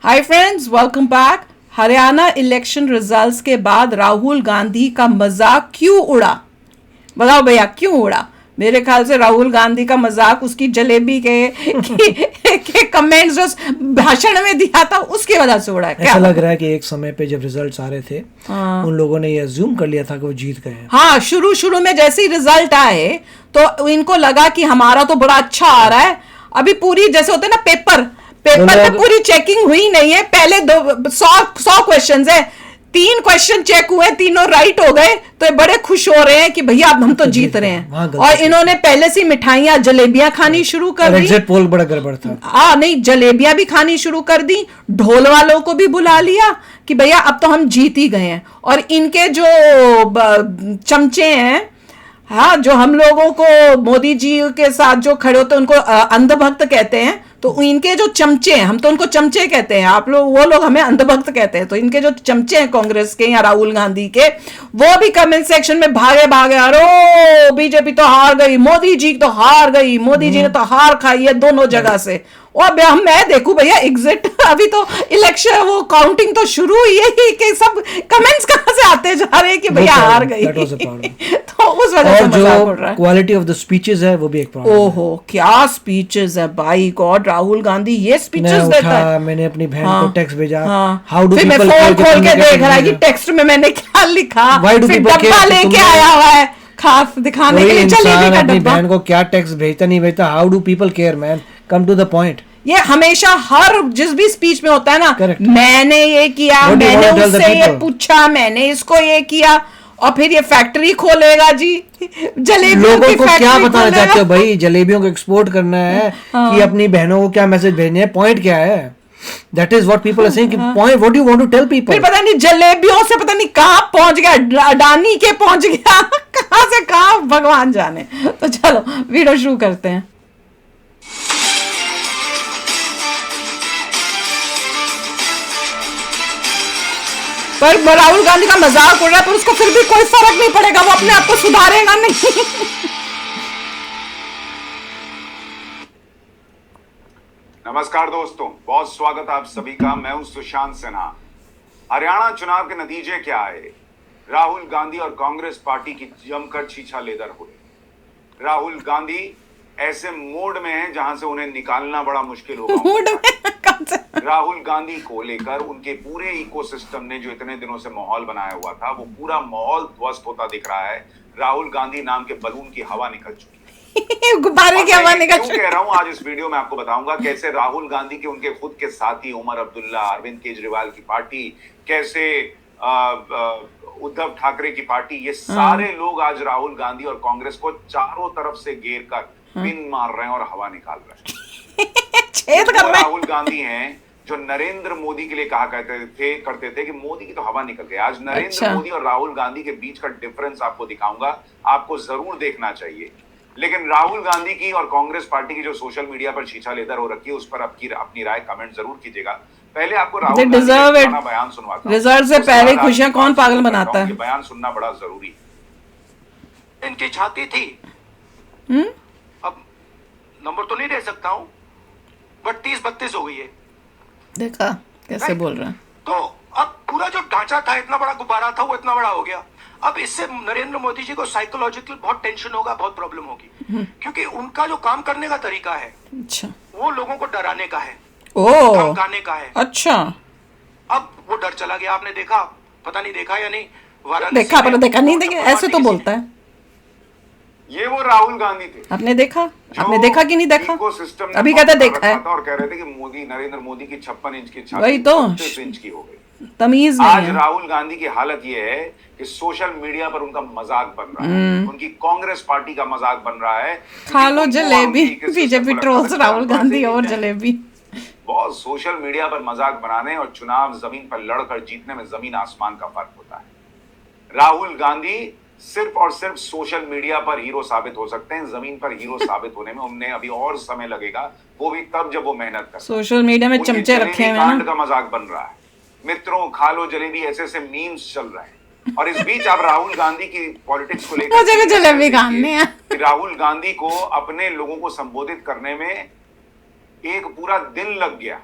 Hi friends, welcome back. Haryana election results के बाद राहुल गांधी का मजाक क्यों उड़ा? बताओ भैया, क्यों उड़ा? मेरे ख्याल से राहुल गांधी का मजाक उसकी जलेबी के कमेंट्स जो भाषण में दिया था उसकी वजह से उड़ा है। क्या ऐसा लग रहा है कि एक समय पे जब रिजल्ट्स आ रहे थे उन लोगों ने ये अज्यूम कर लिया था कि वो जीत गए हैं। हाँ, शुरू में जैसे ही रिजल्ट आए तो इनको लगा कि हमारा तो बड़ा अच्छा आ रहा है। अभी पूरी जैसे होते हैं ना पेपर पे पूरी चेकिंग हुई नहीं है। पहले 100 क्वेश्चन है, 3 क्वेश्चन चेक हुए, तीनों राइट हो गए, तो ये बड़े खुश हो रहे हैं कि भैया अब हम तो जीत रहे हैं। और इन्होंने पहले से मिठाइयां जलेबियां खानी शुरू कर दी। एग्जिट पोल बड़ा गड़बड़ था। नहीं, जलेबियां भी खानी शुरू कर दी, ढोल वालों को भी बुला लिया कि भैया अब तो हम जीत ही गए हैं। और इनके जो चमचे हैं, हाँ, जो हम लोगों को मोदी जी के साथ जो खड़े होते हैं उनको अंधभक्त कहते हैं, तो इनके जो चमचे हैं, हम तो उनको चमचे कहते हैं, आप लोग वो लोग हमें अंधभक्त कहते हैं। तो इनके जो चमचे हैं कांग्रेस के या राहुल गांधी के, वो भी कमेंट सेक्शन में भागे अरे बीजेपी तो हार गई, मोदी जी तो हार गई, मोदी जी ने तो हार खाई है दोनों जगह से। और मैं देखूं भैया एग्जिट, अभी तो इलेक्शन वो काउंटिंग तो शुरू हुई है कि सब कमेंट्स कहां से आते जा रहे हैं कि भैया हार गई। तो उस वजह से मजाक उड़ रहा है। क्वालिटी ऑफ द स्पीचेस है वो भी एक प्रॉब्लम। ओहो, क्या स्पीचेस है भाई गॉड! राहुल गांधी ये स्पीचेस देता है। मैंने अपनी बहन को टेक्स्ट भेजा, हाउ डू पीपल फोन खोल के देख रहा है कि टेक्स्ट में मैंने क्या लिखा, फिर डब्बा लेके आया हुआ है खास दिखाने के लिए जलेबी का अपनी बहन को क्या टेक्स्ट भेजता नहीं भेजता। How do people care man, come to the point. ये हमेशा हर जिस भी स्पीच में होता है ना, मैंने ये किया, मैंने उससे ये पूछा, मैंने इसको ये किया, और फिर ये फैक्ट्री खोलेगा जी जलेबियों लोगों को क्या बताना चाहते हो भाई? जलेबियों को एक्सपोर्ट करना है कि अपनी बहनों को क्या मैसेज भेजने है? पॉइंट क्या है? That is what people are saying. Point, what do you want to tell people? फिर पता नहीं जलेबियों से पता नहीं कहाँ पहुंच गया, अडानी के पहुंच गया, कहाँ से कहाँ भगवान जाने। तो चलो वीडियो शुरू करते हैं। पर राहुल गांधी का मजाक उड़ रहा है, पर उसको फिर भी कोई फर्क नहीं पड़ेगा, वो अपने आप को सुधारेगा नहीं। नमस्कार दोस्तों, बहुत स्वागत आप सभी का। मैं हूं सुशांत सिन्हा। हरियाणा चुनाव के नतीजे क्या आए? राहुल गांधी और कांग्रेस पार्टी की जमकर छीछा लेदर हुई। राहुल गांधी ऐसे मोड में हैं जहां से उन्हें निकालना बड़ा मुश्किल होगा। राहुल गांधी को लेकर उनके पूरे इकोसिस्टम ने जो इतने दिनों से माहौल बनाया हुआ था, वो पूरा माहौल ध्वस्त होता दिख रहा है। राहुल गांधी नाम के बलून की हवा निकल चुकी है। गुब्बारे की हवा निकल चुकी है। कह रहा हूं, आज इस वीडियो में आपको बताऊंगा कैसे राहुल गांधी के उनके खुद के साथी उमर अब्दुल्ला, अरविंद केजरीवाल की पार्टी, कैसे उद्धव ठाकरे की पार्टी, ये सारे लोग आज राहुल गांधी और कांग्रेस को चारों तरफ से घेर कर पिन मार रहे हैं और हवा निकाल रहे हैं। राहुल गांधी हैं जो नरेंद्र मोदी के लिए कहा करते थे कि मोदी की तो हवा निकल गई। आज नरेंद्र मोदी और राहुल गांधी के बीच का डिफरेंस आपको दिखाऊंगा, आपको जरूर देखना चाहिए। लेकिन राहुल गांधी की और कांग्रेस पार्टी की जो सोशल मीडिया पर छीछा लेदर हो रखी है, उस पर अपनी राय कमेंट जरूर कीजिएगा। पहले आपको राहुल गांधी का बयान सुनवाता हूं। रिजल्ट से पहले खुशियां कौन पागल बनाता है? बयान सुनना बड़ा जरूरी है। इनकी छाती थी, अब नंबर तो नहीं दे सकता हूं, बट 30-32 हो गई है। देखा कैसे बोल रहा है। तो अब पूरा जो ढांचा था, इतना बड़ा गुब्बारा था, वो इतना बड़ा हो गया। अब इससे नरेंद्र मोदी जी को साइकोलॉजिकल बहुत टेंशन होगा, बहुत प्रॉब्लम होगी, क्योंकि उनका जो काम करने का तरीका है, अच्छा, वो लोगों को डराने का है, धमकाने का है। अच्छा, अब वो डर चला गया। आपने देखा, पता नहीं देखा या नहीं, देखा पर देखा नहीं, देखा ऐसे तो बोलता है। ये वो राहुल गांधी थे, आपने देखा कि नहीं देखा? अभी कहता देखा है और कह रहे थे कि नरेंद्र मोदी की 56 इंच की छाती वही तो 36 इंच की हो गई। तमीज नहीं आज है। राहुल गांधी की हालत ये है कि सोशल मीडिया पर उनका मजाक बन रहा है, उनकी कांग्रेस पार्टी का मजाक बन रहा है। खा लो जलेबी, बीजेपी ट्रोल्स राहुल गांधी और जलेबी। बहुत सोशल मीडिया पर मजाक बनाने और चुनाव जमीन पर लड़कर जीतने में जमीन आसमान का फर्क होता है। राहुल गांधी सिर्फ और सिर्फ सोशल मीडिया पर हीरो साबित हो सकते हैं, जमीन पर हीरो साबित होने में उन्हें अभी और समय लगेगा, वो भी तब जब वो मेहनत कर। सोशल मीडिया में चमचे रखे हैं कांड का मजाक बन रहा है, मित्रों खा लो जलेबी, ऐसे मीम्स चल रहे हैं। और इस बीच आप राहुल गांधी की पॉलिटिक्स को लेकर मुझे भी जलेबी खानी है। राहुल गांधी को अपने लोगों को संबोधित करने में एक पूरा दिन लग गया।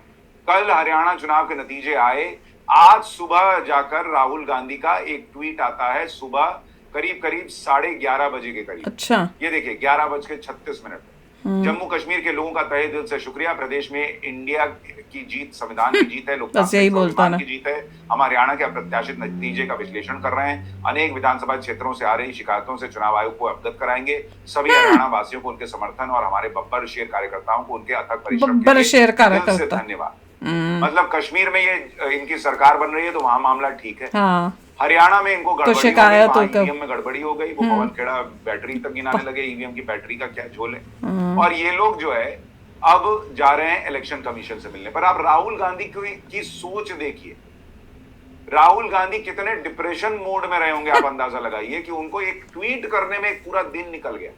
कल हरियाणा चुनाव के नतीजे आए, आज सुबह जाकर राहुल गांधी का एक ट्वीट आता है, सुबह करीब करीब 11:30 बजे के करीब। अच्छा, ये देखिए 11:36। जम्मू कश्मीर के लोगों का तहे दिल से शुक्रिया। प्रदेश में इंडिया की जीत, संविधान की जीत है, बस यही बोलता ना। की जीत है। हम हरियाणा के अप्रत्याशित नतीजे का विश्लेषण कर रहे हैं। अनेक विधानसभा क्षेत्रों से आ रही शिकायतों से चुनाव आयोग को अवगत कराएंगे। सभी हरियाणा वासियों को उनके समर्थन और हमारे बब्बर शेर कार्यकर्ताओं को उनके अथक परिश्रम के लिए दिल से धन्यवाद। मतलब कश्मीर में ये इनकी सरकार बन रही है तो वहां मामला ठीक है। हाँ, हरियाणा में इनको गड़बड़ी शिकायत हो गई, ईवीएम में गड़बड़ी हो गई, वो पवन खेड़ा बैटरी तक गिनाने लगे, ईवीएम की बैटरी का क्या झोल है। और ये लोग जो है अब जा रहे हैं इलेक्शन कमीशन से मिलने। पर आप राहुल गांधी की सोच देखिए, राहुल गांधी कितने डिप्रेशन मोड में रहे होंगे, आप अंदाजा लगाइए कि उनको एक ट्वीट करने में एक पूरा दिन निकल गया।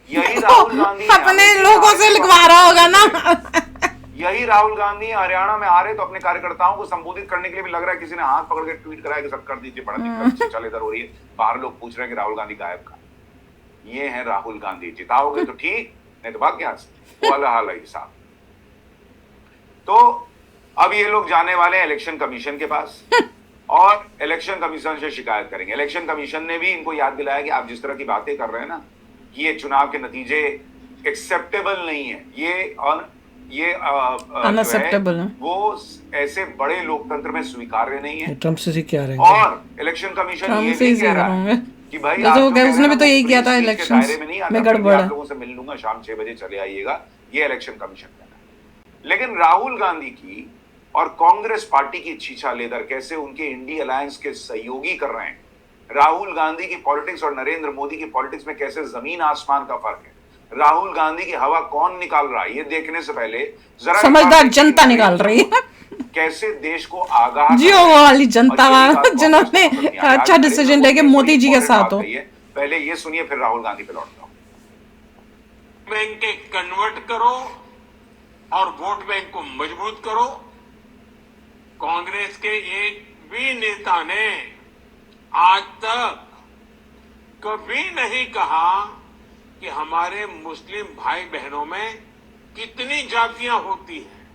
यही राहुल गांधी अपने लोगों से लिखवा रहा होगा ना। यही राहुल गांधी हरियाणा में आ रहे तो अपने कार्यकर्ताओं को संबोधित करने के लिए भी लग रहा है किसी ने हाथ पकड़ के ट्वीट कराया कि सब कर दीजिए, बड़ा दिक्कत चल इधर हो रही है। बाहर लोग पूछ रहे हैं कि राहुल गांधी गायब का। ये है राहुल गांधी, जिताओगे तो ठीक, नहीं तो भाग यहाँ से, वाला हाल है साहब। तो अब ये लोग जाने वाले हैं इलेक्शन कमीशन के पास और इलेक्शन कमीशन से शिकायत करेंगे। इलेक्शन कमीशन ने भी इनको याद दिलाया कि आप जिस तरह की बातें कर रहे हैं ना, कि ये चुनाव के नतीजे एक्सेप्टेबल नहीं है, ये अनएक्सेप्टेबल है, वो ऐसे बड़े लोकतंत्र में स्वीकार्य नहीं है। ट्रम्प से क्या रहे और इलेक्शन कमीशन ये भी कह रहा है कि भाई उसने भी तो यही किया था इलेक्शन में गड़बड़ है। आप लोगों से मिल लूंगा, शाम 6 बजे चले आइएगा, ये इलेक्शन कमीशन कह रहा है। लेकिन राहुल गांधी की और कांग्रेस पार्टी की छीछा लेदर कैसे उनके इंडी अलायंस के सहयोगी कर रहे हैं। राहुल गांधी की पॉलिटिक्स और नरेंद्र मोदी की पॉलिटिक्स में कैसे जमीन आसमान का फर्क है। राहुल गांधी की हवा कौन निकाल रहा है, ये देखने से पहले जरा समझदार जनता निकाल रही है। कैसे देश को आगाह जियो वो वाली जनता जिन्होंने अच्छा डिसीजन लेके मोदी जी के साथ हो। पहले ये सुनिए, फिर राहुल गांधी पे लौटता हूं। बैंक के कन्वर्ट करो और वोट बैंक को मजबूत करो। कांग्रेस के एक भी नेता ने आज तक कभी नहीं कहा कि हमारे मुस्लिम भाई बहनों में कितनी जातियां होती हैं।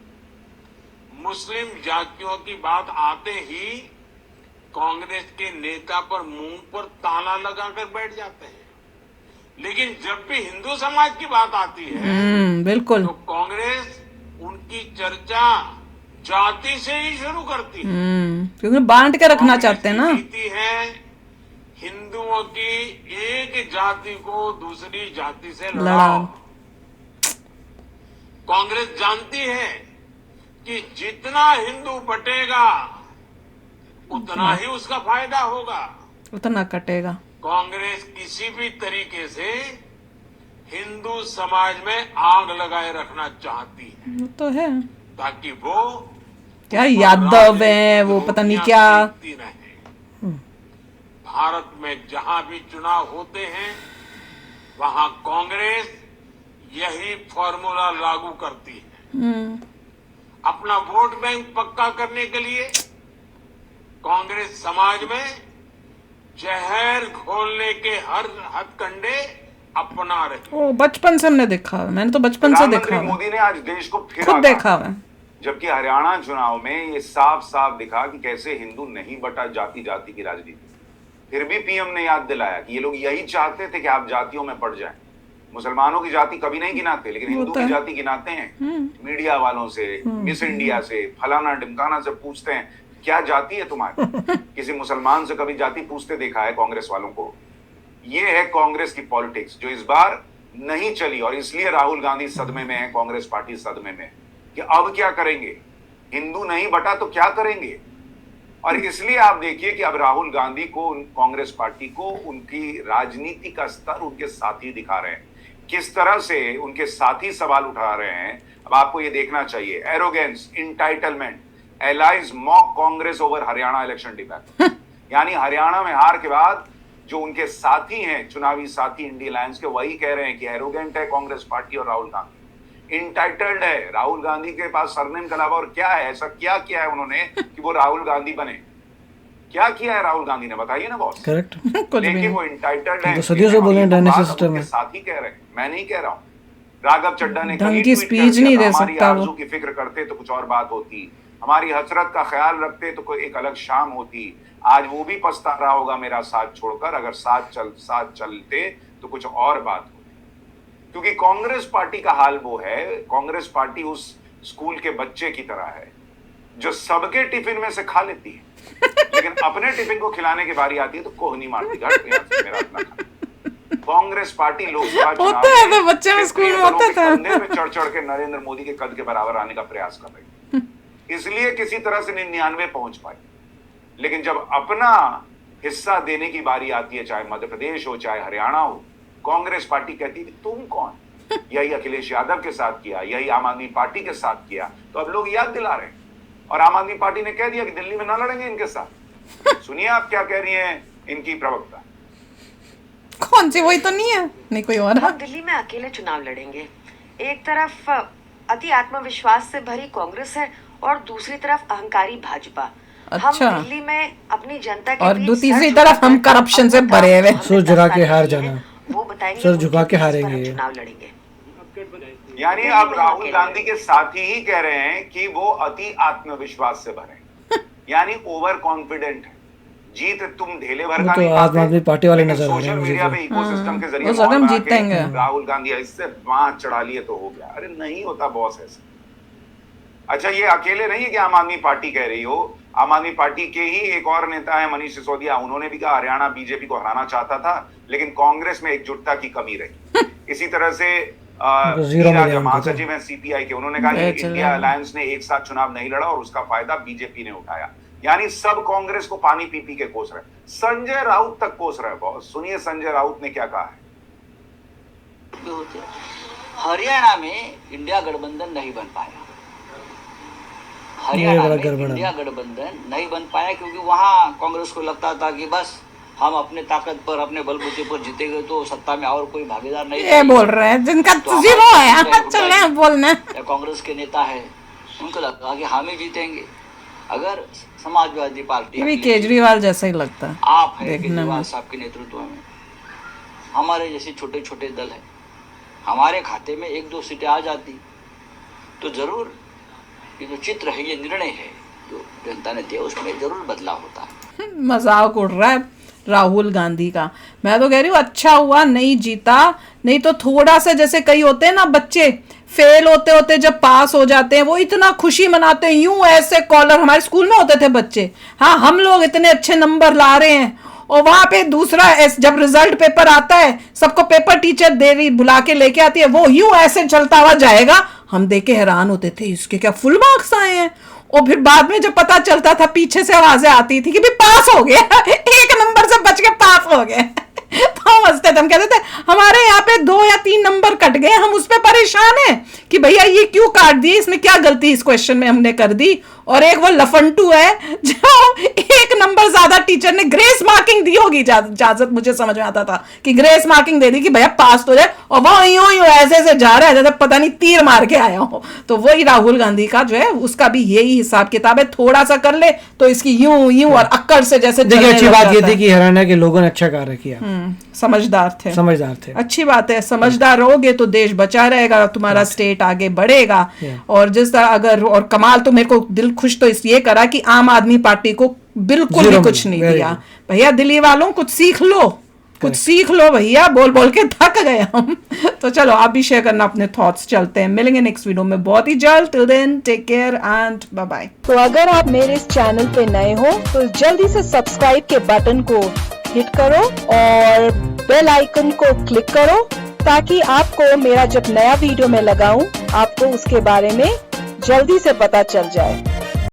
मुस्लिम जातियों की बात आते ही कांग्रेस के नेता पर मुंह पर ताला लगाकर बैठ जाते हैं। लेकिन जब भी हिंदू समाज की बात आती है बिल्कुल, तो कांग्रेस उनकी चर्चा जाति से ही शुरू करती है, क्योंकि बांट के रखना चाहते हैं ना। नीति है हिंदुओं की एक जाति को दूसरी जाति से लड़ाओ। कांग्रेस जानती है कि जितना हिंदू बटेगा उतना ही उसका फायदा होगा, उतना कटेगा। कांग्रेस किसी भी तरीके से हिंदू समाज में आग लगाए रखना चाहती है, वो तो है, ताकि वो क्या यादव है, वो पता नहीं क्या। भारत में जहां भी चुनाव होते हैं वहां कांग्रेस यही फॉर्मूला लागू करती है। अपना वोट बैंक पक्का करने के लिए कांग्रेस समाज में जहर घोलने के हर हथकंडे अपना रही। ओ, बचपन से हमने देखा, मैंने तो बचपन से देखा। मोदी ने आज देश को फिर खुद देखा है, जबकि हरियाणा चुनाव में ये साफ साफ दिखा कि कैसे हिंदू नहीं बटा जाति जाति की राजनीति। फिर भी पीएम ने याद दिलाया कि ये लोग यही चाहते थे कि आप जातियों में पड़ जाएं। मुसलमानों की जाति कभी नहीं गिनाते, लेकिन हिंदू की जाति गिनाते हैं। मीडिया वालों से, मिस इंडिया से, फलाना ढिमकाना से पूछते हैं क्या जाति है तुम्हारी। किसी मुसलमान से कभी जाति पूछते देखा है कांग्रेस वालों को? ये है कांग्रेस की पॉलिटिक्स जो इस बार नहीं चली, और इसलिए राहुल गांधी सदमे में है, कांग्रेस पार्टी सदमे में कि अब क्या करेंगे। हिंदू नहीं बटा तो क्या करेंगे। और इसलिए आप देखिए कि अब राहुल गांधी को, कांग्रेस पार्टी को उनकी राजनीति का स्तर उनके साथी दिखा रहे हैं, किस तरह से उनके साथी सवाल उठा रहे हैं। अब आपको ये देखना चाहिए, arrogance, entitlement, allies mock Congress over Haryana election debate. यानी हरियाणा में हार के बाद जो उनके साथी हैं, चुनावी साथी इंडी अलायंस के, वही कह रहे हैं कि एरोगेंट है कांग्रेस पार्टी और राहुल गांधी, इंटाइटल्ड है। राहुल गांधी के पास सरनेम के अलावा और क्या है, ऐसा क्या किया है उन्होंने कि वो राहुल गांधी बने? क्या किया है राहुल गांधी ने, बताइए ना बॉस। करेक्ट, लेकिन वो इंटाइटल्ड है, तो सदियों से बोल रहे हैं डायनेसिस सिस्टम है। साथी कह रहे हैं, मैं नहीं कह रहा हूं। राघव चड्ढा ने ढंग कहीं की ट्वीट स्पीच कर दिया नहीं था, दे हमारी सकता वो। आरज़ू की फिक्र करते तो कुछ और बात होती, हमारी हसरत का ख्याल रखते तो कोई एक अलग शाम होती। आज वो भी पछता रहा होगा मेरा साथ छोड़कर, अगर साथ चलते तो कुछ और बात होती। क्योंकि कांग्रेस पार्टी का हाल वो है, कांग्रेस पार्टी उस स्कूल के बच्चे की तरह है जो सबके टिफिन में से खा लेती है, लेकिन अपने टिफिन को खिलाने की बारी आती है तो कोहनी मारती, घट यहाँ से मेरा अपना खाना। कांग्रेस पार्टी लोकसभा होता है तो बच्चे में स्कूल में होता था। कंधे पे चढ़ के नरेंद्र मोदी के कद के बराबर आने का प्रयास कर रही है, इसलिए किसी तरह से 99 पहुंच पाई। लेकिन जब अपना हिस्सा देने की बारी आती है, चाहे मध्य प्रदेश हो चाहे हरियाणा हो, कांग्रेस पार्टी कहती थी तुम कौन, यही अखिलेश यादव के साथ किया, यही आम आदमी पार्टी के साथ किया। तो अब लोग याद दिला रहे हैं, और आम आदमी पार्टी ने कह दिया कि दिल्ली में ना लड़ेंगे इनके साथ। सुनिए आप क्या कह रही हैं इनकी प्रवक्ता। कौन सी, वही तो नहीं है, नहीं कोई और है। हम दिल्ली में अकेले चुनाव लड़ेंगे। एक तरफ अति आत्मविश्वास से भरी कांग्रेस है और दूसरी तरफ अहंकारी भाजपा। अच्छा। हम दिल्ली में अपनी जनता के और बीच तीसरी सर तरफ हम झुकाकर करप्शन से अपना भरे हुए। हमें सर झुका के हार दस्ताने जाना, हैं, वो बताएंगे सर झुका के उनकी बेस पर हारेंगे। हम चुनाव लड़ेंगे। यानी अब राहुल गांधी के साथी ही कह रहे हैं कि वो अति आत्मविश्वास से भरे, यानी ओवर कॉन्फिडेंट है। जीत तुम ढेले भर वो का तो नहीं आम आदमी पार्टी वाले लेकिन नजर आ रहे हैं सोशल मुझे मीडिया तो। पे इकोसिस्टम के जरिए वो सदम माहौल बना के जीतेंगे। राहुल गांधी इससे बांह चढ़ा लिए तो हो गया। अरे नहीं होता बॉस ऐसे। अच्छा, ये अकेले नहीं है कि आम आदमी पार्टी कह रही हो, आम आदमी पार्टी के ही एक और नेता है मनीष सिसोदिया, उन्होंने भी कहा हरियाणा बीजेपी को हराना चाहता था लेकिन कांग्रेस में एकजुटता की कमी रही। इसी तरह से जीरो में गया उनका तो। महासचिव है सीपीआई के, उन्होंने कहा कि इंडिया अलायंस ने एक साथ चुनाव नहीं लड़ा और उसका फायदा बीजेपी ने उठाया। यानी सब कांग्रेस को पानी पी पी के कोस रहे। संजय राउत तक कोस रहे बॉस। सुनिए संजय राउत ने क्या कहा है। हरियाणा में इंडिया गठबंधन नहीं बन पाया, हरियाणा में इंडिया गठबंधन नहीं बन पाया क्योंकि वहाँ कांग्रेस को लगता था कि बस हम अपने ताकत पर, अपने बलबूते पर जीतेंगे तो सत्ता में और कोई भागीदार नहीं। ये बोल रहे हैं जिनका जीरो है, चल रहे हैं बोलने। या कांग्रेस के नेता है, उनको लगा कि हम ही जीतेंगे। अगर समाजवादी पार्टी, ये भी केजरीवाल जैसा ही लगता है आप है देखने केजरीवाल में। साहब के नेतृत्व में, हमारे जैसे छोटे छोटे दल है, हमारे खाते में 1-2 सीटें आ जाती तो जरूर ये जो चित्र है, ये निर्णय है जो जनता ने दिया, उसमें जरूर बदलाव होता है। मजाक उड़ रहा है राहुल गांधी का। मैं तो कह रही हूँ अच्छा हुआ नहीं जीता, नहीं तो थोड़ा सा जैसे कई होते हैं ना बच्चे फेल होते होते जब पास हो जाते हैं वो इतना खुशी मनाते हैं, यूं ऐसे कॉलर, हमारे स्कूल में होते थे बच्चे, हाँ हम लोग इतने अच्छे नंबर ला रहे हैं, और वहां पे दूसरा जब रिजल्ट पेपर आता है सबको पेपर टीचर दे रही बुला के लेके आती है, वो यूं ऐसे चलता हुआ जाएगा, हम देख के हैरान होते थे इसके क्या फुल मार्क्स आए हैं। और फिर बाद में जब पता चलता था पीछे से आवाजें आती थी कि भी पास हो गया, 1 नंबर से बच के पास हो गए। तो हम हंसते थे, हम कहते थे हमारे यहाँ पे 2 या 3 नंबर कट गए, हम उस पर परेशान हैं कि भैया ये क्यों काट दिए, इसमें क्या गलती इस क्वेश्चन में हमने कर दी। और एक वो लफंटू है जो 1 नंबर ज्यादा टीचर ने ग्रेस मार्किंग दी होगी, इजाजत मुझे समझ में आता था कि ग्रेस मार्किंग दे दी कि भैया पास तो जाए, और वो यूं ऐसे ऐसे जा रहा है जैसे पता नहीं तीर मार के आया हो। तो वही राहुल गांधी का जो है उसका भी यही हिसाब किताब है, थोड़ा सा कर ले तो इसकी यूं और अक्कड़ से जैसे देखिए अच्छी बात ये थी कि हरियाणा के लोगों ने अच्छा कार्य किया, समझदार थे, समझदार थे। अच्छी बात है, समझदार रहोगे तो देश बचा रहेगा, तुम्हारा स्टेट आगे बढ़ेगा। और जिस तरह अगर, और कमाल तो मेरे को दिल खुश तो इसलिए करा कि आम आदमी पार्टी को बिल्कुल भी कुछ नहीं दिया। भैया दिल्ली वालों कुछ सीख लो, कुछ सीख लो भैया, बोल बोल के थक गए हम। तो चलो आप भी शेयर करना अपने थॉट्स। चलते हैं, मिलेंगे नेक्स्ट वीडियो में बहुत ही जल्द। Till then take care and bye bye. तो अगर आप मेरे इस चैनल पे नए हो तो जल्दी से सब्सक्राइब के बटन को हिट करो और बेल आइकन को क्लिक करो ताकि आपको मेरा जब नया वीडियो मैं लगाऊं आपको उसके बारे में जल्दी से पता चल जाए।